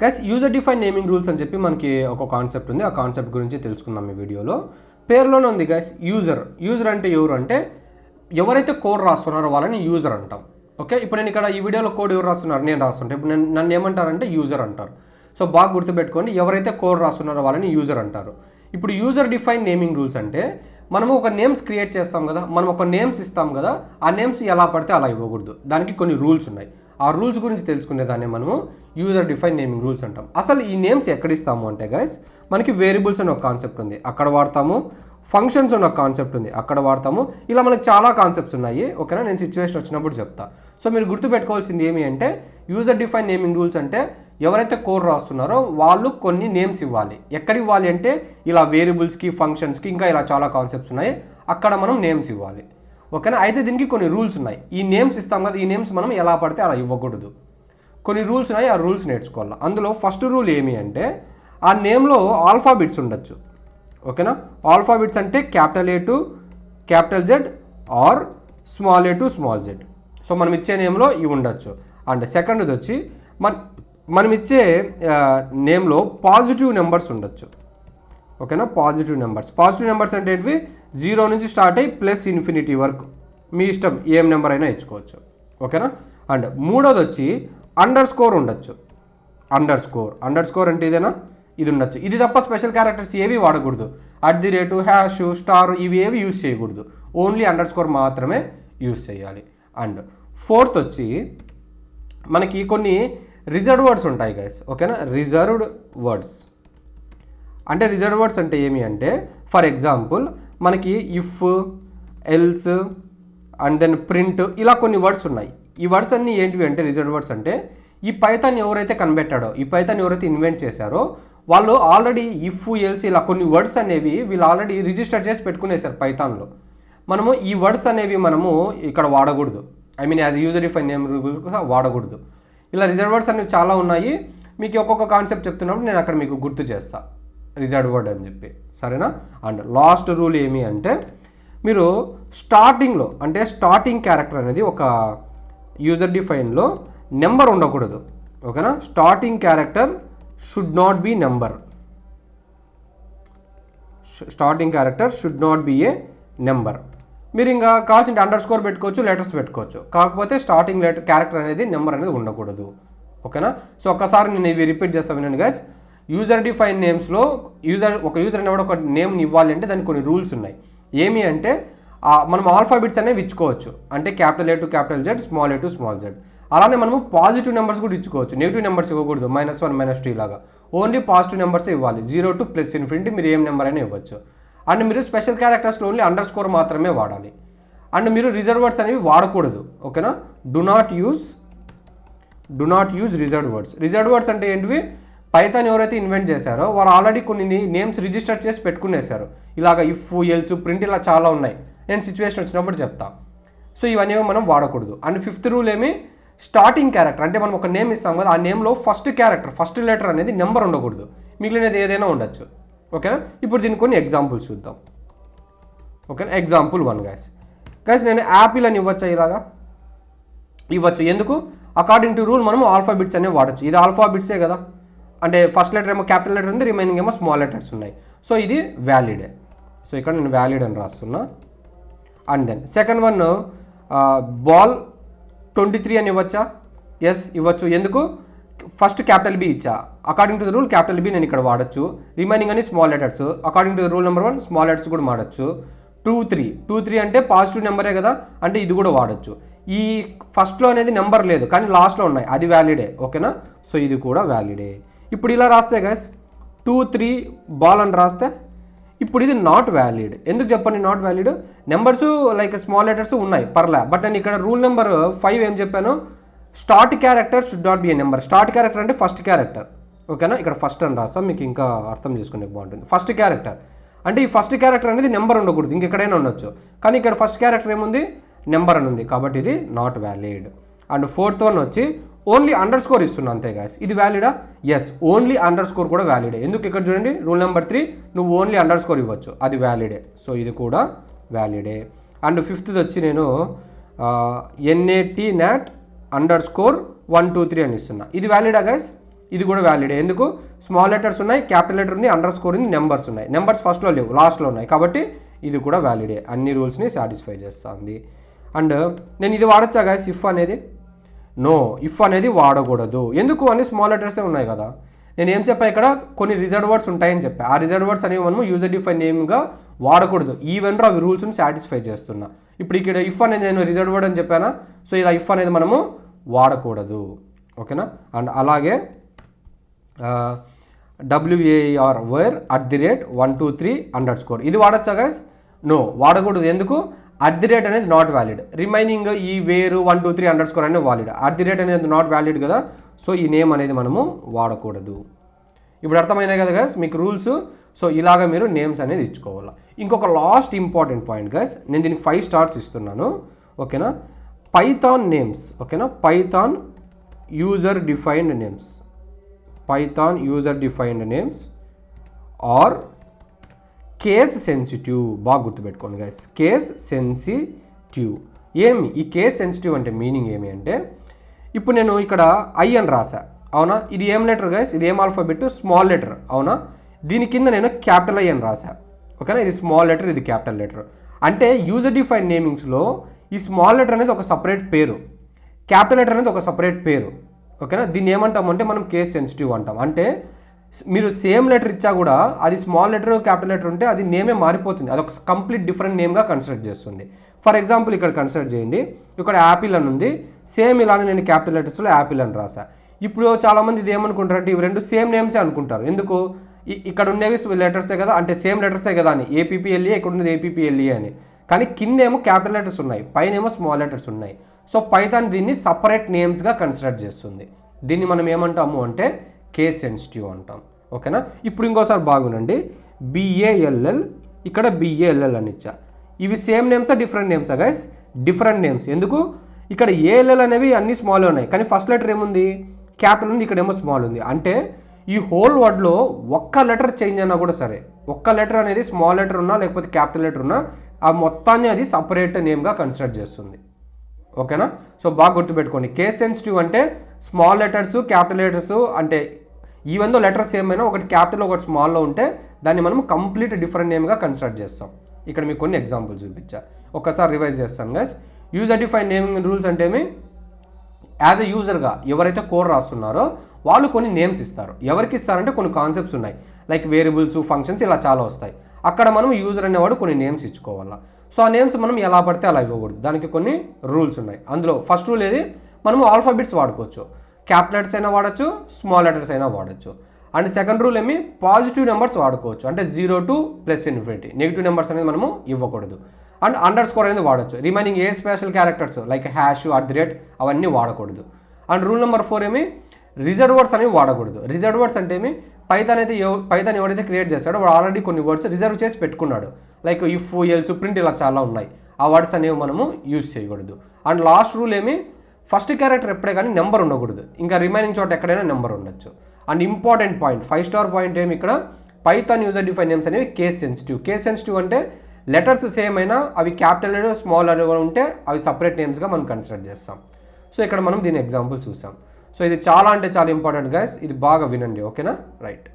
Guys user define naming rules అని చెప్పి మనకి ఒక కాన్సెప్ట్ ఉంది. ఆ కాన్సెప్ట్ గురించి తెలుసుకుందాం ఈ వీడియోలో. పేరులోనే ఉంది గైస్ యూజర్ అంటే ఎవరు అంటే ఎవరైతే కోడ్ రాస్తున్నారో వాళ్ళని యూజర్ అంటాం. ఓకే, ఇప్పుడు నేను ఇక్కడ ఈ వీడియోలో కోడ్ ఎవరు రాస్తున్నారు, నేను రాస్తుంటే ఇప్పుడు నన్ను ఏమంటారంటే యూజర్ అంటారు. సో బాగా గుర్తుపెట్టుకోండి, ఎవరైతే కోడ్ రాస్తున్నారో వాళ్ళని యూజర్ అంటారు. ఇప్పుడు యూజర్ డిఫైన్ నేమింగ్ రూల్స్ అంటే మనము ఒక నేమ్స్ క్రియేట్ చేస్తాం కదా, మనం ఒక నేమ్స్ ఇస్తాం కదా, ఆ నేమ్స్ ఎలా పడితే అలా ఇవ్వకూడదు. దానికి కొన్ని రూల్స్ ఉన్నాయి. ఆ రూల్స్ గురించి తెలుసుకునేదాన్ని మనము యూజర్ డిఫైన్ నేమింగ్ రూల్స్ అంటాం. అసలు ఈ నేమ్స్ ఎక్కడ ఇస్తాము అంటే గైస్, మనకి వేరియబుల్స్ అని ఒక కాన్సెప్ట్ ఉంది, అక్కడ వాడతాము. ఫంక్షన్స్ అని ఒక కాన్సెప్ట్ ఉంది, అక్కడ వాడతాము. ఇలా మనకి చాలా కాన్సెప్ట్స్ ఉన్నాయి. ఓకేనా, నేను సిచ్యువేషన్ వచ్చినప్పుడు చెప్తా. సో మీరు గుర్తుపెట్టుకోవాల్సింది ఏమి అంటే యూజర్ డిఫైన్ నేమింగ్ రూల్స్ అంటే ఎవరైతే కోడ్ రాస్తున్నారో వాళ్ళు కొన్ని నేమ్స్ ఇవ్వాలి. ఎక్కడ ఇవ్వాలి అంటే ఇలా వేరియబుల్స్కి, ఫంక్షన్స్కి, ఇంకా ఇలా చాలా కాన్సెప్ట్స్ ఉన్నాయి, అక్కడ మనం నేమ్స్ ఇవ్వాలి. ఓకేనా, అయితే దీనికి కొన్ని రూల్స్ ఉన్నాయి. ఈ నేమ్స్ ఇస్తాం కదా, ఈ నేమ్స్ మనం ఎలా పడితే అలా ఇవ్వకూడదు. కొన్ని రూల్స్ ఉన్నాయి, ఆ రూల్స్ నేర్చుకోవాలి. అందులో ఫస్ట్ రూల్ ఏమి అంటే ఆ నేమ్లో ఆల్ఫాబెట్స్ ఉండొచ్చు. ఓకేనా, ఆల్ఫాబెట్స్ అంటే capital A to capital Z or small A to small Z. So మనం ఇచ్చే నేమ్లో ఇవి ఉండొచ్చు. అండ్ సెకండ్ది వచ్చి మనం ఇచ్చే నేమ్లో పాజిటివ్ నెంబర్స్ ఉండొచ్చు. ఓకేనా, పాజిటివ్ నెంబర్స్ అంటే ఏంటివి, 0 నుంచి స్టార్ట్ అయ్యి ప్లస్ ఇన్ఫినిటీ వరకు మీ ఇష్టం, ఏం నెంబర్ అయినా ఇచ్చుకోవచ్చు. ఓకేనా, అండ్ మూడోది వచ్చి అండర్ స్కోర్ ఉండొచ్చు. అండర్ స్కోర్ అంటే ఇదేనా, ఇది ఉండొచ్చు. ఇది తప్ప స్పెషల్ క్యారెక్టర్స్ ఏవి వాడకూడదు. @ హ్యాష్ స్టార్ ఇవి ఏవి యూజ్ చేయకూడదు. ఓన్లీ అండర్ స్కోర్ మాత్రమే యూజ్ చేయాలి. అండ్ ఫోర్త్ వచ్చి మనకి కొన్ని రిజర్వ్డ్ వర్డ్స్ ఉంటాయి గైస్. ఓకేనా, రిజర్వ్డ్ వర్డ్స్ అంటే ఏమి అంటే ఫర్ ఎగ్జాంపుల్ మనకి if, else and then print, ఇలా కొన్ని వర్డ్స్ ఉన్నాయి. ఈ వర్డ్స్ అన్నీ ఏంటివి అంటే రిజర్వ్డ్ వర్డ్స్ అంటే ఈ పైథాన్ ఎవరైతే కనిపెట్టాడో, ఈ పైథాన్ ఎవరైతే ఇన్వెంట్ చేశారో వాళ్ళు ఆల్రెడీ ఇఫ్, ఎల్స్ ఇలా కొన్ని వర్డ్స్ అనేవి వీళ్ళు ఆల్రెడీ రిజిస్టర్ చేసి పెట్టుకునేసారు పైథాన్లో. మనము ఈ వర్డ్స్ అనేవి మనము ఇక్కడ వాడకూడదు. I mean as user define name rules వాడకూడదు. ఇలా రిజర్వ్ వర్డ్స్ అనేవి చాలా ఉన్నాయి. మీకు ఒక్కొక్క కాన్సెప్ట్ చెప్తున్నప్పుడు నేను అక్కడ మీకు గుర్తు చేస్తా రిజర్వ్డ్ వర్డ్ అని చెప్పి, సరేనా. అండ్ లాస్ట్ రూల్ ఏమి అంటే మీరు స్టార్టింగ్లో అంటే స్టార్టింగ్ క్యారెక్టర్ అనేది ఒక యూజర్ డిఫైన్లో నెంబర్ ఉండకూడదు. ఓకేనా, starting character should not be number. A number. మీరు ఇంకా కావాల్సిన అండర్ స్కోర్ పెట్టుకోవచ్చు, లెటర్స్ పెట్టుకోవచ్చు. కాకపోతే స్టార్టింగ్ క్యారెక్టర్ అనేది నెంబర్ అనేది ఉండకూడదు. ఓకేనా, సో ఒక్కసారి నేను ఇవి రిపీట్ చేస్తాను వినండి గైస్. యూజర్ డిఫైన్ నేమ్స్లో ఒక యూజర్ అనేవాడు ఒక నేమ్ని ఇవ్వాలి అంటే దానికి కొన్ని రూల్స్ ఉన్నాయి. ఏమి అంటే మనం ఆల్ఫాబెట్స్ అనేవి ఇచ్చుకోవచ్చు. అంటే capital A to capital Z, small A to small Z. అలానే మనము పాజిటివ్ నెంబర్స్ కూడా ఇచ్చుకోవచ్చు. నెగిటివ్ నెంబర్స్ ఇవ్వకూడదు, -1 -2 ఇలాగా. ఓన్లీ పాజిటివ్ నెంబర్స్ ఇవ్వాలి. 0 టు ప్లస్ ఇన్ఫినిటీ మీరు ఏం నెంబర్ అయినా ఇవ్వచ్చు. అండ్ మీరు స్పెషల్ క్యారెక్టర్స్లో ఓన్లీ అండర్ స్కోర్ మాత్రమే వాడాలి. అండ్ మీరు రిజర్వ్ వర్డ్స్ అనేవి వాడకూడదు. ఓకేనా, do not use reserved words అంటే ఏంటివి, పైథాన్ ఎవరైతే ఇన్వెంట్ చేశారో వాళ్ళు ఆల్రెడీ కొన్ని నేమ్స్ రిజిస్టర్ చేసి పెట్టుకునేశారు. ఇలాగ ఇఫ్, ఎల్స్, ప్రింట్ ఇలా చాలా ఉన్నాయి. నేను సిచ్యువేషన్ వచ్చినప్పుడు చెప్తా. సో ఇవన్నీ మనం వాడకూడదు. అండ్ ఫిఫ్త్ రూల్ ఏమి, స్టార్టింగ్ క్యారెక్టర్ అంటే మనం ఒక నేమ్ ఇస్తాం కదా, ఆ నేమ్లో ఫస్ట్ లెటర్ అనేది నెంబర్ ఉండకూడదు, మిగిలినది ఏదైనా ఉండొచ్చు. ఓకేనా, ఇప్పుడు దీనికి కొన్ని ఎగ్జాంపుల్స్ చూద్దాం. ఓకేనా, ఎగ్జాంపుల్ 1 గైస్ నేను యాపిల్ అని ఇవ్వచ్చా, ఇలాగా ఇవ్వచ్చు. ఎందుకు, అకార్డింగ్ టు రూల్ మనం ఆల్ఫాబెట్స్ అనేవి వాడచ్చు. ఇది ఆల్ఫాబెట్సే కదా, అంటే ఫస్ట్ లెటర్ ఏమో క్యాపిటల్ లెటర్ ఉంది, రిమైనింగ్ ఏమో స్మాల్ లెటర్స్ ఉన్నాయి. సో ఇది వ్యాలిడే. సో ఇక్కడ నేను వ్యాలిడ్ అని రాస్తున్నా. And then second one, ball 23 అని ఇవ్వచ్చా, ఎస్ ఇవ్వచ్చు. ఎందుకు, ఫస్ట్ క్యాపిటల్ బి ఇచ్చా, according to the rule capital B నేను ఇక్కడ వాడచ్చు. రిమైనింగ్ అని small letters, according to the rule number 1 small letters కూడా వాడచ్చు. 2 3 అంటే పాజిటివ్ నెంబరే కదా, అంటే ఇది కూడా వాడచ్చు. ఈ ఫస్ట్లో అనేది నెంబర్ లేదు కానీ లాస్ట్లో ఉన్నాయి, అది వ్యాలిడే. ఓకేనా, సో ఇది కూడా వ్యాలిడే. ఇప్పుడు ఇలా రాస్తే గైస్ 2 3 బాల్ అని రాస్తే ఇప్పుడు ఇది నాట్ వ్యాలిడ్. ఎందుకు చెప్పండి not valid, numbers like small letters ఉన్నాయి పర్లే. బట్ నేను ఇక్కడ రూల్ నెంబర్ 5 ఏం చెప్పాను, start character should not be A number. Start character అంటే ఫస్ట్ క్యారెక్టర్. ఓకేనా, ఇక్కడ ఫస్ట్ అని రాస్తాం, మీకు ఇంకా అర్థం చేసుకునే బాగుంటుంది. ఫస్ట్ క్యారెక్టర్ అంటే ఈ ఫస్ట్ క్యారెక్టర్ అనేది నెంబర్ ఉండకూడదు, ఇంకెక్కడైనా ఉండొచ్చు. కానీ ఇక్కడ ఫస్ట్ క్యారెక్టర్ ఏముంది, నెంబర్ అని ఉంది, కాబట్టి ఇది not valid. And fourth one వచ్చి ఓన్లీ అండర్ స్కోర్ ఇస్తున్నా అంతే గాయస్. ఇది వ్యాలిడా, ఎస్ ఓన్లీ అండర్ స్కోర్ కూడా వ్యాలిడే. ఎందుకు, ఇక్కడ చూడండి రూల్ నెంబర్ 3 నువ్వు ఓన్లీ అండర్ స్కోర్ ఇవ్వచ్చు, అది వ్యాలిడే. సో ఇది కూడా వ్యాలిడే. అండ్ ఫిఫ్త్ది వచ్చి నేను NAT_123 అని ఇస్తున్నా, ఇది వ్యాలిడా గైస్, ఇది కూడా వ్యాలిడే. ఎందుకు? స్మాల్ లెటర్స్ ఉన్నాయి, క్యాపిటల్ లెటర్ ఉంది, అండర్ స్కోర్ ఉంది, నెంబర్స్ ఉన్నాయి. నెంబర్స్ ఫస్ట్లో లేవు, లాస్ట్లో ఉన్నాయి. కాబట్టి ఇది కూడా వ్యాలిడే, అన్ని రూల్స్ని సాటిస్ఫై చేస్తుంది. అండ్ నేను ఇది వాడచ్చా గైస్ ఇఫ్ అనేది? నో, ఇఫ్ అనేది వాడకూడదు. ఎందుకు? అన్ని స్మాల్ లెటర్సే ఉన్నాయి కదా. నేను ఏం చెప్పా ఇక్కడ? కొన్ని రిజర్వ్ వర్డ్స్ ఉంటాయని చెప్పా. ఆ రిజర్వ్ వర్డ్స్ అనేవి మనము యూజర్ డిఫైన్ నేమ్గా వాడకూడదు. ఈవెన్ అవి రూల్స్ని సాటిస్ఫై చేస్తున్నా. ఇప్పుడు ఇక్కడ ఇఫ్ అనేది నేను రిజర్వ్ వర్డ్ అని చెప్పానా, సో ఇలా ఇఫ్ అనేది మనము వాడకూడదు. ఓకేనా? అండ్ అలాగే WAR వేర్ @123_. ఇది వాడచ్చా గైస్? నో, వాడకూడదు. ఎందుకు? @ అనేది నాట్ వ్యాలిడ్. రిమైనింగ్ ఈ వేరు 123_ అనేది వాలిడ్. @ అనేది నాట్ వ్యాలిడ్ కదా, సో ఈ నేమ్ అనేది మనము వాడకూడదు. ఇప్పుడు అర్థమైనాయి కదా గైస్ మీకు రూల్స్. సో ఇలాగ మీరు నేమ్స్ అనేది ఇచ్చుకోవాలి. ఇంకొక లాస్ట్ ఇంపార్టెంట్ పాయింట్ గైస్, నేను దీనికి 5 స్టార్స్ ఇస్తున్నాను. ఓకేనా? Python names. ఓకేనా? Python user defined names, Python user defined names are case sensitive. బాగా గుర్తుపెట్టుకోండి గైస్, కేస్ సెన్సిటివ్. ఏమి ఈ కేస్ సెన్సిటివ్ అంటే మీనింగ్ ఏమి అంటే, ఇప్పుడు నేను ఇక్కడ ఐ అని రాసా, అవునా? ఇది ఏం లెటర్ గైస్? ఇది ఏం ఆల్ఫాబెట్? స్మాల్ లెటర్, అవునా? దీని కింద నేను క్యాపిటల్ ఐ అని రాసా. ఓకేనా? ఇది స్మాల్ లెటర్, ఇది క్యాపిటల్ లెటర్. అంటే యూజర్ డిఫైన్ నేమింగ్స్లో ఈ స్మాల్ లెటర్ అనేది ఒక సపరేట్ పేరు, క్యాపిటల్ లెటర్ అనేది ఒక సపరేట్ పేరు. ఓకేనా? దీన్ని ఏమంటాం అంటే మనం కేస్ సెన్సిటివ్ అంటాం. అంటే మీరు సేమ్ లెటర్ ఇచ్చా కూడా అది స్మాల్ లెటర్ క్యాపిటల్ లెటర్ ఉంటే అది నేమే మారిపోతుంది, అది ఒక కంప్లీట్ డిఫరెంట్ నేమ్గా కన్సిడర్ చేస్తుంది. ఫర్ ఎగ్జాంపుల్ ఇక్కడ కన్సిడర్ చేయండి, ఇక్కడ యాపిల్ అని ఉంది, సేమ్ ఇలానే నేను క్యాపిటల్ లెటర్స్లో యాపిల్ అని రాసా. ఇప్పుడు చాలామంది ఇది ఏమనుకుంటారు అంటే ఇవి రెండు సేమ్ నేమ్సే అనుకుంటారు. ఎందుకు? ఇక్కడ ఉండేవి లెటర్సే కదా, అంటే సేమ్ లెటర్సే కదా అని APPLE, ఇక్కడ ఉన్నది APPLE అని. కానీ కింద ఏమో క్యాపిటల్ లెటర్స్ ఉన్నాయి, పైన ఏమో స్మాల్ లెటర్స్ ఉన్నాయి. సో పైథాన్ దీన్ని సపరేట్ నేమ్స్గా కన్సిడర్ చేస్తుంది. దీన్ని మనం ఏమంటాము అంటే కేస్ సెన్సిటివ్ అంటాం. ఓకేనా? ఇప్పుడు ఇంకోసారి బాగునండి, BALL, ఇక్కడ BALL అని ఇచ్చా. ఇవి సేమ్ నేమ్సా డిఫరెంట్ నేమ్సా గైస్? Different names. ఎందుకు? ఇక్కడ ALL అనేవి అన్ని స్మాల్ ఉన్నాయి, కానీ ఫస్ట్ లెటర్ ఏముంది? క్యాపిటల్ ఉంది, ఇక్కడ ఏమో స్మాల్ ఉంది. అంటే ఈ హోల్ వర్డ్లో ఒక్క లెటర్ చేంజ్ అయినా కూడా సరే, ఒక్క లెటర్ అనేది స్మాల్ లెటర్ ఉన్నా లేకపోతే క్యాపిటల్ లెటర్ ఉన్నా ఆ మొత్తాన్ని అది సపరేట్ నేమ్గా కన్సిడర్ చేస్తుంది. ఓకేనా? సో బాగా గుర్తుపెట్టుకోండి, కేస్ సెన్సిటివ్ అంటే స్మాల్ లెటర్స్ క్యాపిటల్ లెటర్స్ అంటే ఈవెన్ దో లెటర్స్ ఏమైనా ఒకటి క్యాపిటల్ ఒకటి స్మాల్లో ఉంటే దాన్ని మనం కంప్లీట్ డిఫరెంట్ నేమ్గా కన్సిడర్ చేస్తాం. ఇక్కడ మీకు కొన్ని ఎగ్జాంపుల్స్ చూపించా, ఒక్కసారి రివైజ్ చేస్తాను guys. User define naming rules అంటే ఏమి? యాజ్ ఎ యూజర్గా ఎవరైతే కోడ్ రాస్తున్నారో వాళ్ళు కొన్ని నేమ్స్ ఇస్తారు. ఎవరికి ఇస్తారంటే కొన్ని కాన్సెప్ట్స్ ఉన్నాయి, లైక్ వేరియబుల్స్, ఫంక్షన్స్, ఇలా చాలా వస్తాయి. అక్కడ మనం యూజర్ అనేవాడు కొన్ని నేమ్స్ ఇచ్చుకోవాలా. సో ఆ నేమ్స్ మనం ఎలా పడితే అలా ఇవ్వకూడదు, దానికి కొన్ని రూల్స్ ఉన్నాయి. అందులో ఫస్ట్ రూల్ ఏది? మనము ఆల్ఫాబెట్స్ వాడుకోవచ్చు, క్యాపిటల్ లెటర్స్ అయినా వాడచ్చు, స్మాల్ లెటర్స్ అయినా వాడచ్చు. అండ్ సెకండ్ రూల్ ఏమి? పాజిటివ్ నెంబర్స్ వాడుకోవచ్చు, అంటే 0 to +∞. నెగిటివ్ నెంబర్స్ అనేది మనము ఇవ్వకూడదు. అండ్ అండర్ స్కోర్ అనేది వాడచ్చు. రిమైనింగ్ ఏ స్పెషల్ క్యారెక్టర్స్ లైక్ హ్యాష్, @ అవన్నీ వాడకూడదు. అండ్ రూల్ నెంబర్ 4 ఏమి? రిజర్వ్ వర్డ్స్ అనేవి వాడకూడదు. రిజర్వ్ వర్డ్స్ అంటే ఏమి? పైథాన్ ఎవరైతే క్రియేట్ చేస్తాడో వాడు ఆల్రెడీ కొన్ని వర్డ్స్ రిజర్వ్ చేసి పెట్టుకున్నాడు, లైక్ ఇఫ్, ఎల్స్, ప్రింట్, ఇలా చాలా ఉన్నాయి. ఆ వర్డ్స్ అనేవి మనము యూజ్ చేయకూడదు. అండ్ లాస్ట్ రూల్ ఏమి? ఫస్ట్ క్యారెక్టర్ ఎప్పుడే కానీ నెంబర్ ఉండకూడదు, ఇంకా రిమైనింగ్ చోట ఎక్కడైనా నెంబర్ ఉండొచ్చు. And important point, 5 star point ఏమి? ఇక్కడ పైథాన్ యూజర్ డిఫైన్ నేమ్స్ అనేవి కేస్ సెన్సిటివ్. కేస్ సెన్సిటివ్ అంటే లెటర్స్ సేమ్ అయినా అవి క్యాపిటల్ స్మాల్ అనేవి ఉంటే అవి సపరేట్ నేమ్స్గా మనం కన్సిడర్ చేస్తాం. సో ఇక్కడ మనం దీని ఎగ్జాంపుల్ చూసాం. సో ఇది చాలా అంటే చాలా ఇంపార్టెంట్ గైస్, ఇది బాగా వినండి. ఓకేనా? రైట్.